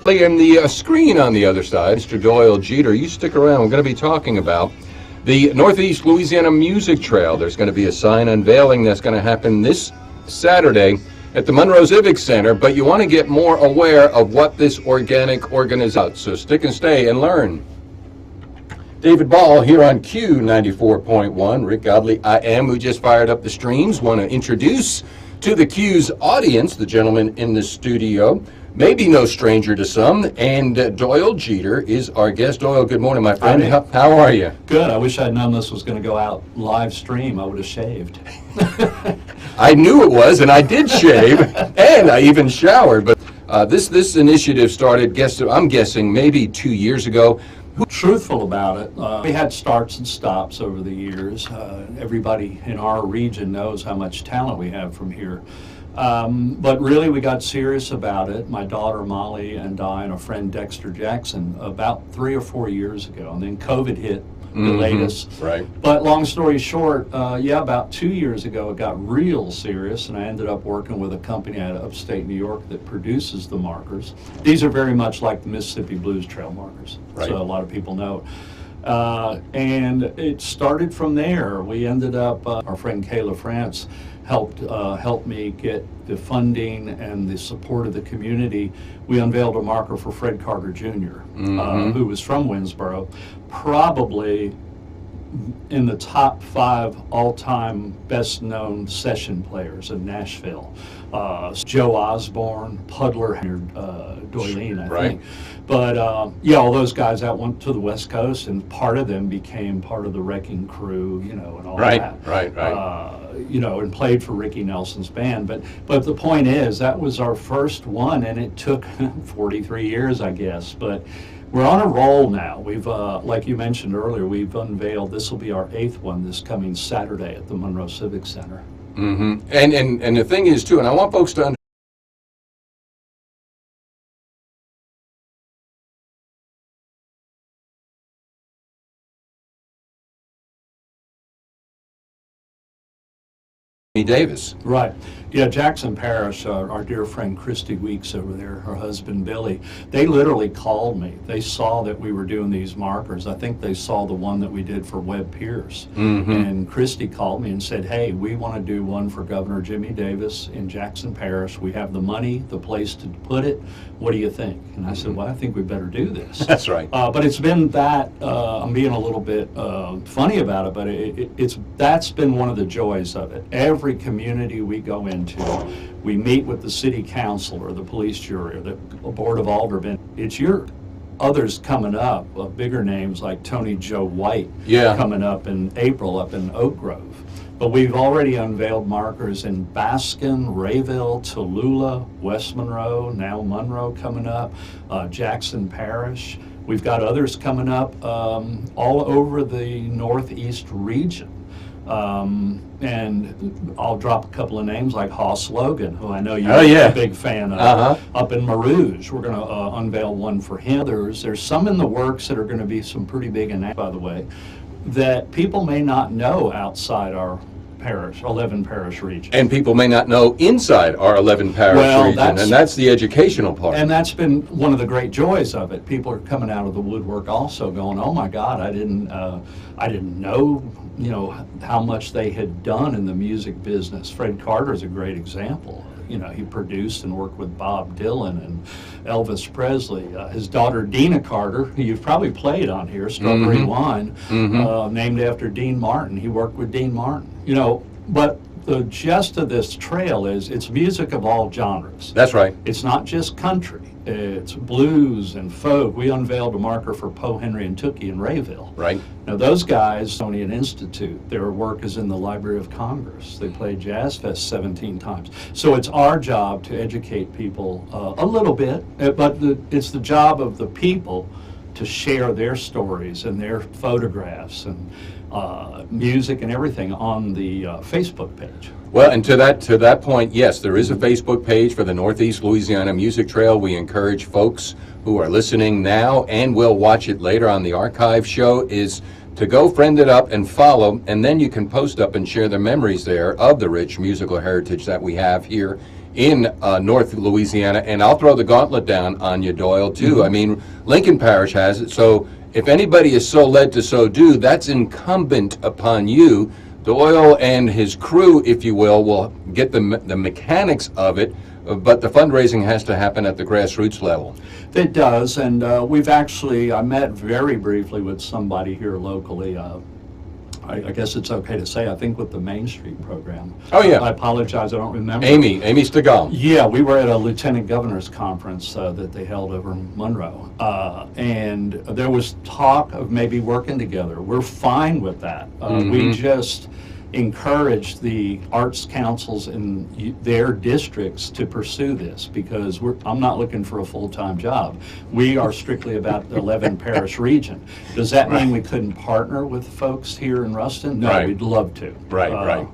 And the screen on the other side, Mr. Doyle Jeter, you stick around. We're going to be talking about the Northeast Louisiana Music Trail. There's going to be a sign unveiling that's going to happen this Saturday at the Monroe Civic Center, but you want to get more aware of what this organic organization. So stick and stay and learn. David Ball here on Q 94.1. Rick Godey, I am, who just fired up the streams. Want to introduce to the Q's audience the gentleman in the studio, maybe no stranger to some, and Doyle Jeter is our guest. Doyle, good morning, my friend. How are you? Good. I wish I'd known this was going to go out live stream. I would have shaved. I knew it was, and I did shave, and I even showered. But this initiative started, I'm guessing, maybe 2 years ago. Truthful about it, we had starts and stops over the years. Everybody in our region knows how much talent we have from here. But really, we got serious about it. My daughter Molly and I and a friend Dexter Jackson about 3 or 4 years ago, and then COVID hit, delayed us. Right. But long story short, about 2 years ago, it got real serious, and I ended up working with a company out of upstate New York that produces the markers. These are very much like the Mississippi Blues Trail markers, right. So a lot of people know. And it started from there. We ended up, our friend Kayla France helped me get the funding and the support of the community. We unveiled a marker for Fred Carter Jr., who was from Winsboro, probably in the top 5 all-time best-known session players in Nashville. Joe Osborne, Puddler, Doyle, I think. But all those guys out went to the West Coast, and part of them became part of the Wrecking Crew, and all that. Right. And played for Ricky Nelson's band. But the point is, that was our first one, and it took 43 years, I guess. But we're on a roll now. We've, like you mentioned earlier, we've unveiled, this will be our 8th one this coming Saturday at the Monroe Civic Center. Mm-hmm. And the thing is, too, and I want folks to understand, Davis. Right. Yeah, Jackson Parish, our dear friend Christy Weeks over there, her husband Billy, they literally called me. They saw that we were doing these markers. I think they saw the one that we did for Webb Pierce. And Christy called me and said, hey, we want to do one for Governor Jimmy Davis in Jackson Parish. We have the money, the place to put it. What do you think? And I said, well, I think we better do this. That's right. But it's been that, I'm being a little bit funny about it, but that's been one of the joys of it. Every community we go into, we meet with the city council or the police jury or the board of aldermen. It's your others coming up, bigger names like Tony Joe White coming up in April up in Oak Grove. But we've already unveiled markers in Baskin, Rayville, Tallulah, West Monroe, now Monroe coming up, Jackson Parish. We've got others coming up all over the Northeast region. And I'll drop a couple of names like Hoss Logan, who I know you're a big fan of, up in Marouge. We're going to unveil one for him. There's some in the works that are going to be some pretty big announcements, by the way, that people may not know outside our parish, 11 parish region. And people may not know inside our 11 parish region, and that's the educational part. And that's been one of the great joys of it. People are coming out of the woodwork also going, oh my God, I didn't know, how much they had done in the music business. Fred Carter is a great example. He produced and worked with Bob Dylan and Elvis Presley. His daughter, Dina Carter, who you've probably played on here, Strawberry Wine, named after Dean Martin. He worked with Dean Martin. But the gist of this trail is it's music of all genres. That's right. It's not just country. It's blues and folk. We unveiled a marker for Poe Henry and Tookie in Rayville. Right. Now those guys, Smithsonian Institute, their work is in the Library of Congress. They played Jazz Fest 17 times. So it's our job to educate people a little bit, but it's the job of the people to share their stories and their photographs and music and everything on the Facebook page. Well, and to that point, yes, there is a Facebook page for the Northeast Louisiana Music Trail. We encourage folks who are listening now and will watch it later on the archive show is to go friend it up and follow, and then you can post up and share their memories there of the rich musical heritage that we have here in North Louisiana, and I'll throw the gauntlet down on you, Doyle, too. I mean, Lincoln Parish has it, so if anybody is so led to so do, that's incumbent upon you. Doyle and his crew, if you will get the mechanics of it, but the fundraising has to happen at the grassroots level. It does, and I met very briefly with somebody here locally. I guess it's okay to say, I think with the Main Street program. Oh, yeah. I apologize, I don't remember. Amy Stegall. Yeah, we were at a lieutenant governor's conference that they held over in Monroe, and there was talk of maybe working together. We're fine with that. We just encourage the arts councils in their districts to pursue this, because I'm not looking for a full-time job. We are strictly about the 11 parish region. Does that mean we couldn't partner with folks here in Ruston? No, we'd love to. Right.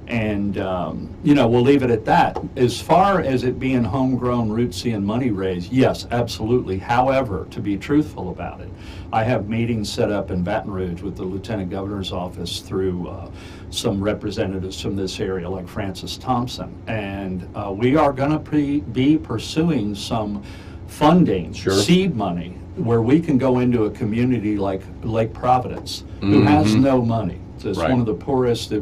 And, we'll leave it at that. As far as it being homegrown, rootsy, and money raised, yes, absolutely. However, to be truthful about it, I have meetings set up in Baton Rouge with the Lieutenant Governor's office through some representatives from this area, like Francis Thompson. And we are going to be pursuing some funding, seed money, where we can go into a community like Lake Providence, who has no money. It's one of the poorest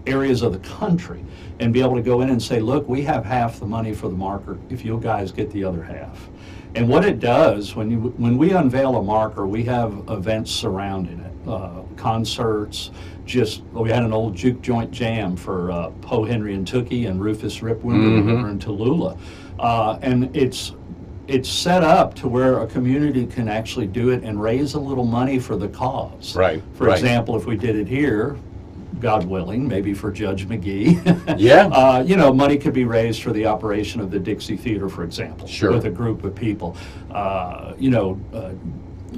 areas of the country, and be able to go in and say, look, we have half the money for the marker if you guys get the other half. And what it does, when we unveil a marker, we have events surrounding it, concerts. We had an old juke joint jam for Poe Henry and Tookie and Rufus Ripwinder and Tallulah, and it's set up to where a community can actually do it and raise a little money for the cause. For example, if we did it here, God willing, maybe for Judge McGee. Money could be raised for the operation of the Dixie Theater, for example, with a group of people,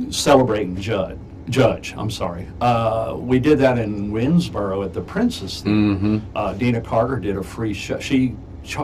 celebrating Judge. We did that in Winsboro at the Princess Theater. Dina Carter did a free show. She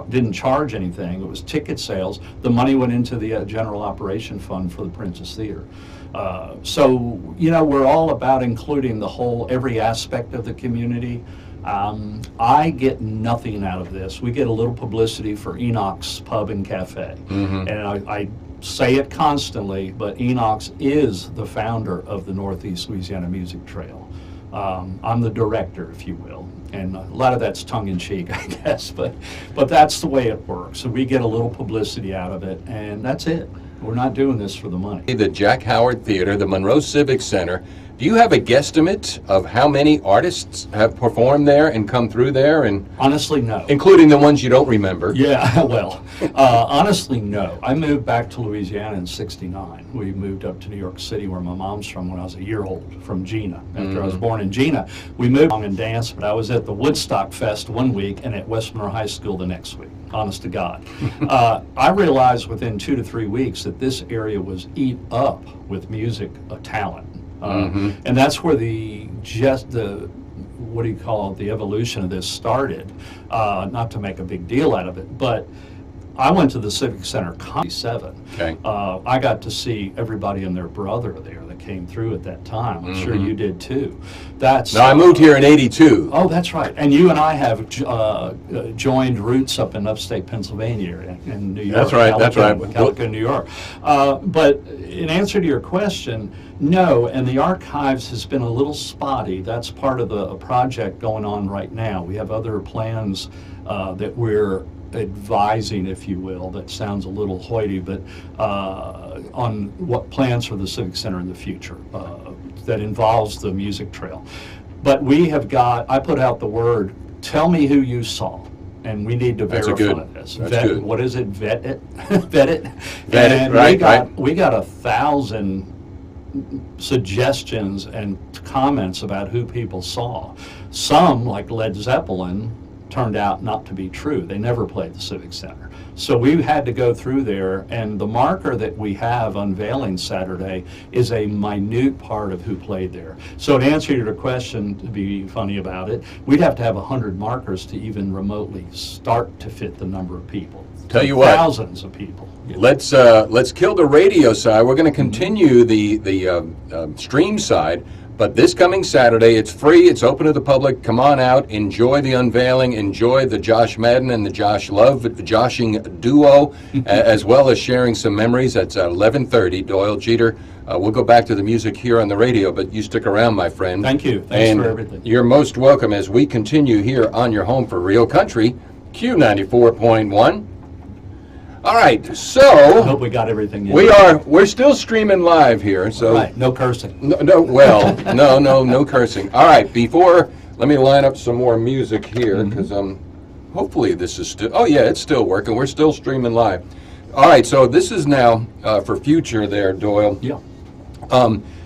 didn't charge anything. It was ticket sales. The money went into the general operation fund for the Princess Theater. We're all about including every aspect of the community. I get nothing out of this. We get a little publicity for Enoch's Pub and Cafe. And I say it constantly, but Enoch's is the founder of the Northeast Louisiana Music Trail. I'm the director, if you will. And a lot of that's tongue-in-cheek, I guess, but that's the way it works. So we get a little publicity out of it, and that's it. We're not doing this for the money. The Jack Howard Theater, the Monroe Civic Center, do you have a guesstimate of how many artists have performed there and come through there? And honestly, no. Including the ones you don't remember. Yeah, well, honestly, no. I moved back to Louisiana in '69. We moved up to New York City, where my mom's from, when I was a year old, from Gina. After I was born in Gina, we moved along and danced, but I was at the Woodstock Fest one week and at West Monroe High School the next week, honest to God. I realized within 2 to 3 weeks that this area was eat up with music talent. And that's where the evolution of this started. Not to make a big deal out of it, but I went to the Civic Center Comedy 7. I got to see everybody and their brother there that came through at that time. I'm sure you did too. I moved here in '82. Oh, that's right. And you and I have joined roots up in upstate Pennsylvania area, in New York. That's right. Calico, New York. But in answer to your question, no, and the archives has been a little spotty. That's part of a project going on right now. We have other plans that we're advising, if you will. That sounds a little hoity, but on what plans for the Civic Center in the future that involves the music trail. But I put out the word, tell me who you saw. And we need to verify this. Good. What is it? Vet it? Vet it? Vet it, We got 1,000 suggestions and comments about who people saw. Some, like Led Zeppelin, turned out not to be true. They never played the Civic Center. So we had to go through there, and the marker that we have unveiling Saturday is a minute part of who played there. So to answer your question, to be funny about it, we'd have to have 100 markers to even remotely start to fit the number of people. Tell you what, thousands of people. Let's kill the radio side. We're going to continue the stream side, But this coming Saturday, it's free, it's open to the public. Come on out, enjoy the unveiling, enjoy the Josh Madden and the Josh Love joshing duo, as well as sharing some memories. That's at 11:30, Doyle Jeter. We'll go back to the music here on the radio, but you stick around, my friend. Thank you. Thanks and for everything. You're most welcome as we continue here on your home for Real Country, Q94.1. All right, I so hope we got everything in. we're still streaming live here, so Right, no cursing. no cursing. All right, let me line up some more music here because hopefully this is still. Oh yeah, it's still working. We're still streaming live. All right, so this is now for future there, Doyle. Yeah.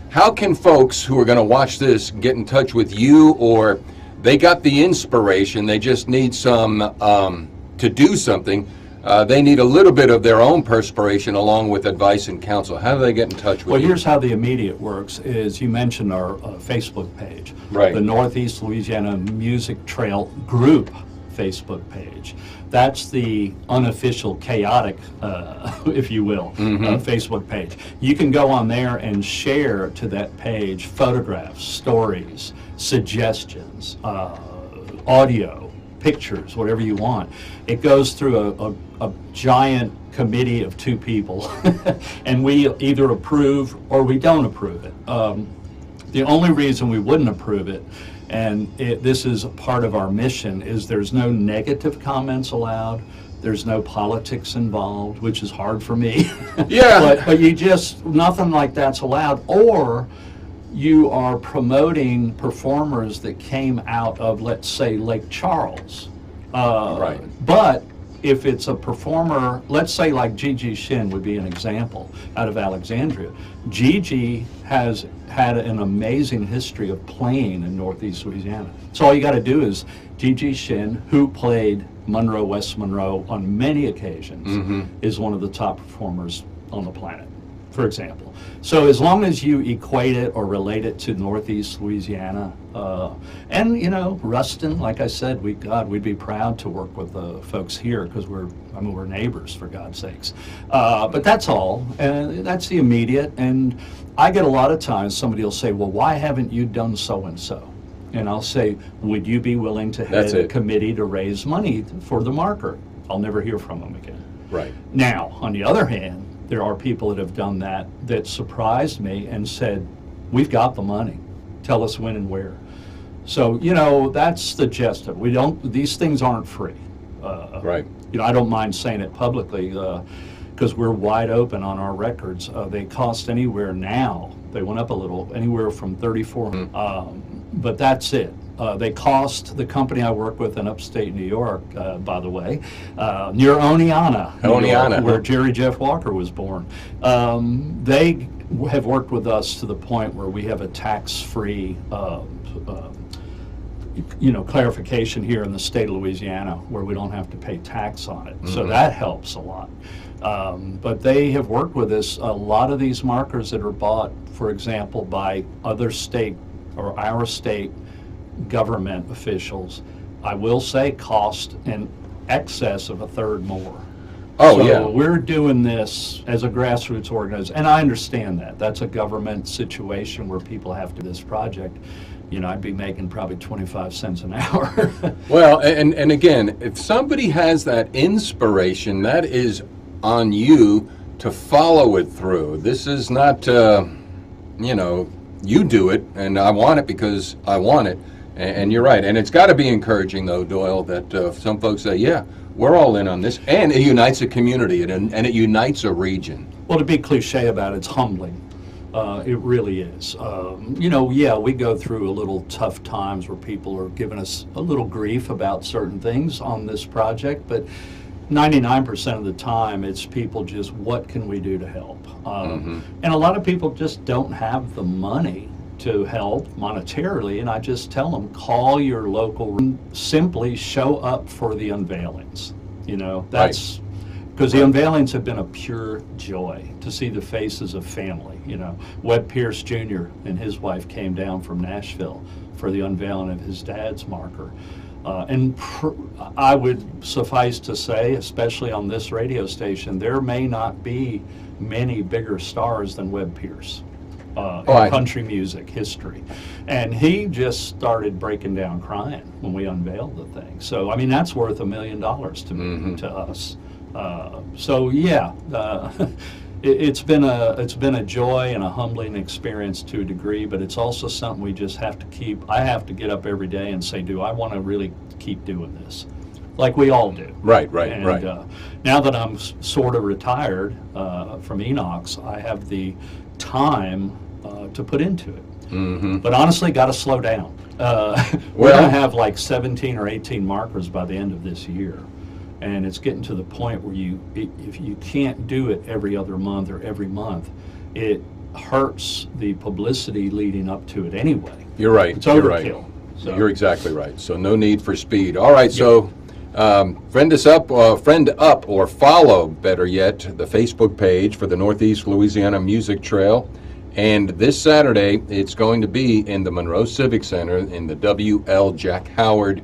How can folks who are going to watch this get in touch with you, or they got the inspiration, they just need some to do something? They need a little bit of their own perspiration along with advice and counsel. How do they get in touch with Well, you? here's how the immediate works is you mentioned our Facebook page. Right. The Northeast Louisiana Music Trail Group Facebook page. That's the unofficial, chaotic, if you will, Facebook page. You can go on there and share to that page photographs, stories, suggestions, audio, pictures, whatever you want. It goes through a giant committee of 2 people, and we either approve or we don't approve it. The only reason we wouldn't approve it, and this is a part of our mission, is there's no negative comments allowed. There's no politics involved, which is hard for me. Yeah. But you just, nothing like that's allowed. Or you are promoting performers that came out of, let's say, Lake Charles. Right. But if it's a performer, let's say like Gigi Shin would be an example out of Alexandria. Gigi has had an amazing history of playing in Northeast Louisiana. So all you got to do is Gigi Shin, who played Monroe, West Monroe on many occasions, is one of the top performers on the planet, for example. So as long as you equate it or relate it to Northeast Louisiana, and you know, Ruston, like I said, we'd be proud to work with the folks here because we're neighbors, for God's sakes. But that's all, and that's the immediate. And I get a lot of times somebody will say, well, why haven't you done so and so? And I'll say, would you be willing to head a committee to raise money for the marker? I'll never hear from them again. Right. Now, on the other hand, there are people that have done that surprised me and said, we've got the money. Tell us when and where. So, you know, that's the gist of it. These things aren't free. Right. You know, I don't mind saying it publicly because we're wide open on our records. They cost anywhere now, they went up a little, anywhere from $3,400. But that's it. They cost the company I work with in upstate New York, by the way, near Oneonta, New York, where Jerry Jeff Walker was born. They have worked with us to the point where we have a tax-free clarification here in the state of Louisiana where we don't have to pay tax on it. So that helps a lot. But they have worked with us. A lot of these markers that are bought, for example, by other state or our state government officials, I will say cost in excess of a third more. So we're doing this as a grassroots organization, and I understand that. That's a government situation where people have to do this project. You know, I'd be making probably 25 cents an hour. Well, and again, if somebody has that inspiration, that is on you to follow it through. This is not, you do it, and I want it because I want it. And you're right. And it's got to be encouraging, though, Doyle, that some folks say, yeah, we're all in on this. And it unites a community, and it unites a region. Well, to be cliche about it, it's humbling. It really is. We go through a little tough times where people are giving us a little grief about certain things on this project, but 99% of the time, it's people just, what can we do to help? And a lot of people just don't have the money to help monetarily, and I just tell them, call your local, simply show up for the unveilings. You know, that's because the unveilings have been a pure joy to see the faces of family. You know, Webb Pierce Jr. and his wife came down from Nashville for the unveiling of his dad's marker. I would suffice to say, especially on this radio station, there may not be many bigger stars than Webb Pierce. in country music history. And he just started breaking down crying when we unveiled the thing. So, I mean, that's worth $1 million to me, to us. So, yeah, it's been a joy and a humbling experience to a degree, but it's also something we just have to keep. I have to get up every day and say, do I want to really keep doing this? Like we all do. Right. Now that I'm sort of retired from Enox, I have the time to put into it. But honestly, got to slow down. We're going to have like 17 or 18 markers by the end of this year. And it's getting to the point where if you can't do it every other month or every month, it hurts the publicity leading up to it anyway. You're right. It's overkill. Right. So. You're exactly right. So no need for speed. All right. So friend up, or follow, better yet, the Facebook page for the Northeast Louisiana Music Trail. And this Saturday, it's going to be in the Monroe Civic Center in the W.L. Jack Howard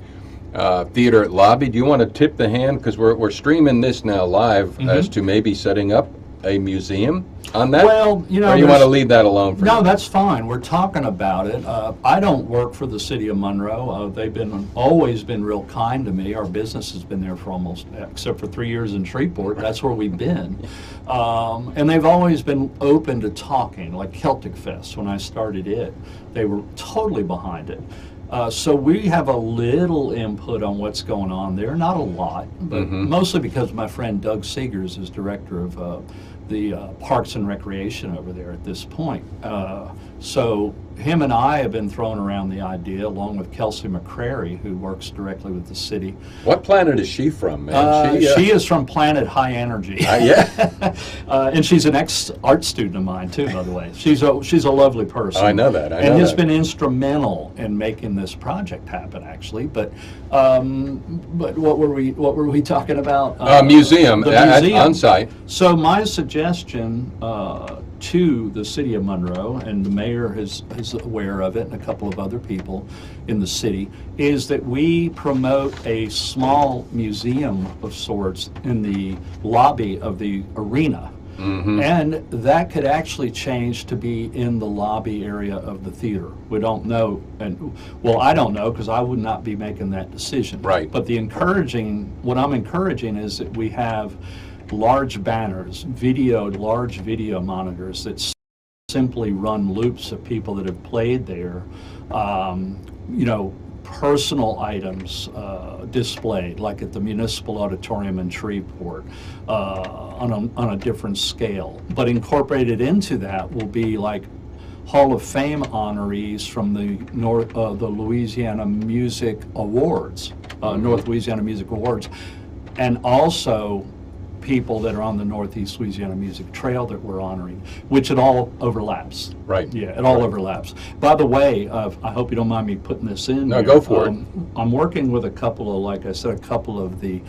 Theater lobby. Do you want to tip the hand? Because we're streaming this now live as to maybe setting up a museum on that? Well, or you want to leave that alone for now? No, that's fine. We're talking about it. I don't work for the city of Monroe. They've always been real kind to me. Our business has been there for almost, except for 3 years in Shreveport. That's where we've been. And they've always been open to talking, like Celtic Fest. When I started it, they were totally behind it. So we have a little input on what's going on there, not a lot, but mostly because my friend Doug Seegers is director of the Parks and Recreation over there at this point. So him and I have been throwing around the idea, along with Kelsey McCrary, who works directly with the city. What planet is she from, man? She is from Planet High Energy. Yeah. And she's an ex-art student of mine, too, by the way. She's a lovely person. Oh, I know that. And has been instrumental in making this project happen, actually. But what were we talking about? Museum, the museum on site. So my suggestion to the city of Monroe, and the mayor is aware of it, and a couple of other people in the city, is that we promote a small museum of sorts in the lobby of the arena. And that could actually change to be in the lobby area of the theater. We don't know, I don't know, because I would not be making that decision. Right. But what I'm encouraging is that we have large banners, large video monitors that simply run loops of people that have played there, personal items displayed, like at the Municipal Auditorium in Shreveport, on a different scale. But incorporated into that will be like Hall of Fame honorees from the Louisiana Music Awards, North Louisiana Music Awards, and also people that are on the Northeast Louisiana Music Trail that we're honoring, which it all overlaps. Right. Yeah, it all overlaps. By the way, I hope you don't mind me putting this in. No, here. go for it. I'm working with a couple of the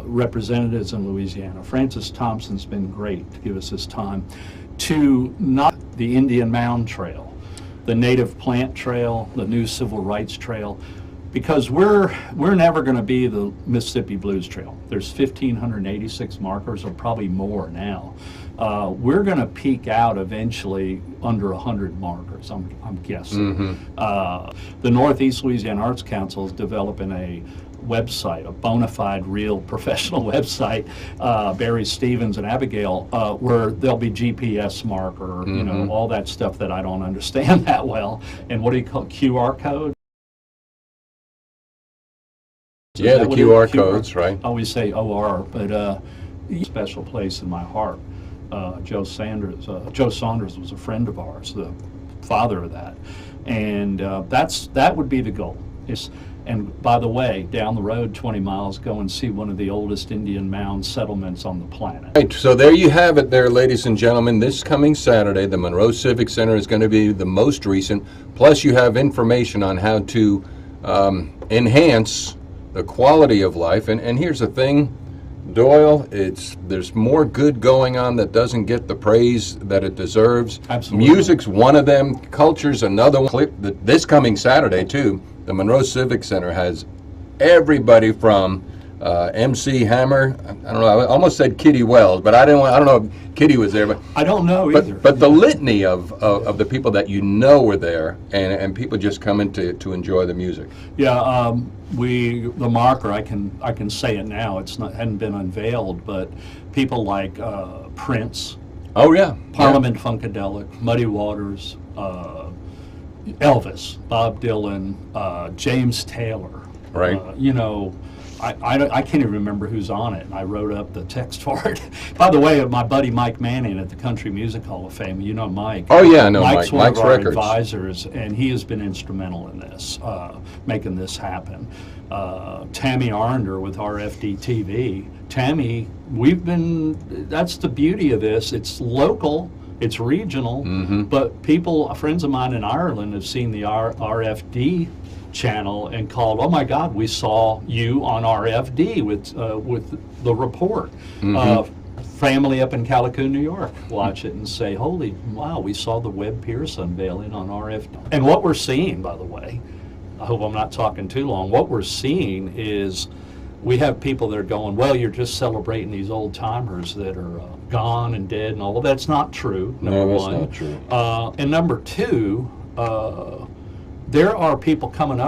representatives in Louisiana. Francis Thompson's been great to give us his time to not the Indian Mound Trail, the Native Plant Trail, the new Civil Rights Trail, because we're never going to be the Mississippi Blues Trail. There's 1,586 markers, or probably more now. We're going to peak out eventually under 100 markers, I'm guessing. The Northeast Louisiana Arts Council is developing a website, a bona fide, real professional website, Barry Stevens and Abigail, where there'll be GPS marker, all that stuff that I don't understand that well. And what do you call it, QR code? Yeah, the QR codes, right? I always say OR, but a special place in my heart. Joe Saunders was a friend of ours, the father of that, and that would be the goal. And by the way, down the road 20 miles, go and see one of the oldest Indian mound settlements on the planet. Right, so there you have it there, ladies and gentlemen. This coming Saturday, the Monroe Civic Center is going to be the most recent. Plus, you have information on how to enhance the quality of life. And here's the thing, Doyle, there's more good going on that doesn't get the praise that it deserves. Absolutely. Music's one of them. Culture's another one. This coming Saturday, too, the Monroe Civic Center has everybody from MC Hammer. I don't know. I almost said Kitty Wells, but I didn't. I don't know if Kitty was there, but I don't know either. But the litany of the people that you know were there, and people just coming to enjoy the music. Yeah, the marker. I can say it now. It's not hadn't been unveiled, but people like Prince. Oh yeah, Parliament Funkadelic, Muddy Waters, Elvis, Bob Dylan, James Taylor. Right. I can't even remember who's on it. I wrote up the text for it. By the way, my buddy Mike Manning at the Country Music Hall of Fame, you know Mike. Oh yeah, I know Mike's Mike. one Mike's of our records. advisors, and he has been instrumental in this, making this happen. Tammy Arnder with RFD TV. Tammy, that's the beauty of this. It's local, it's regional, but friends of mine in Ireland have seen the RFD channel and called, oh my God, we saw you on RFD with the report. Family up in Callicoon, New York, watch it and say, holy wow, we saw the Webb Pierce unveiling on RFD. And what we're seeing, by the way, I hope I'm not talking too long, what we're seeing is we have people that are going, well, you're just celebrating these old timers that are gone and dead and all. Well, that's not true, number one. No, that's not true. And number two, there are people coming up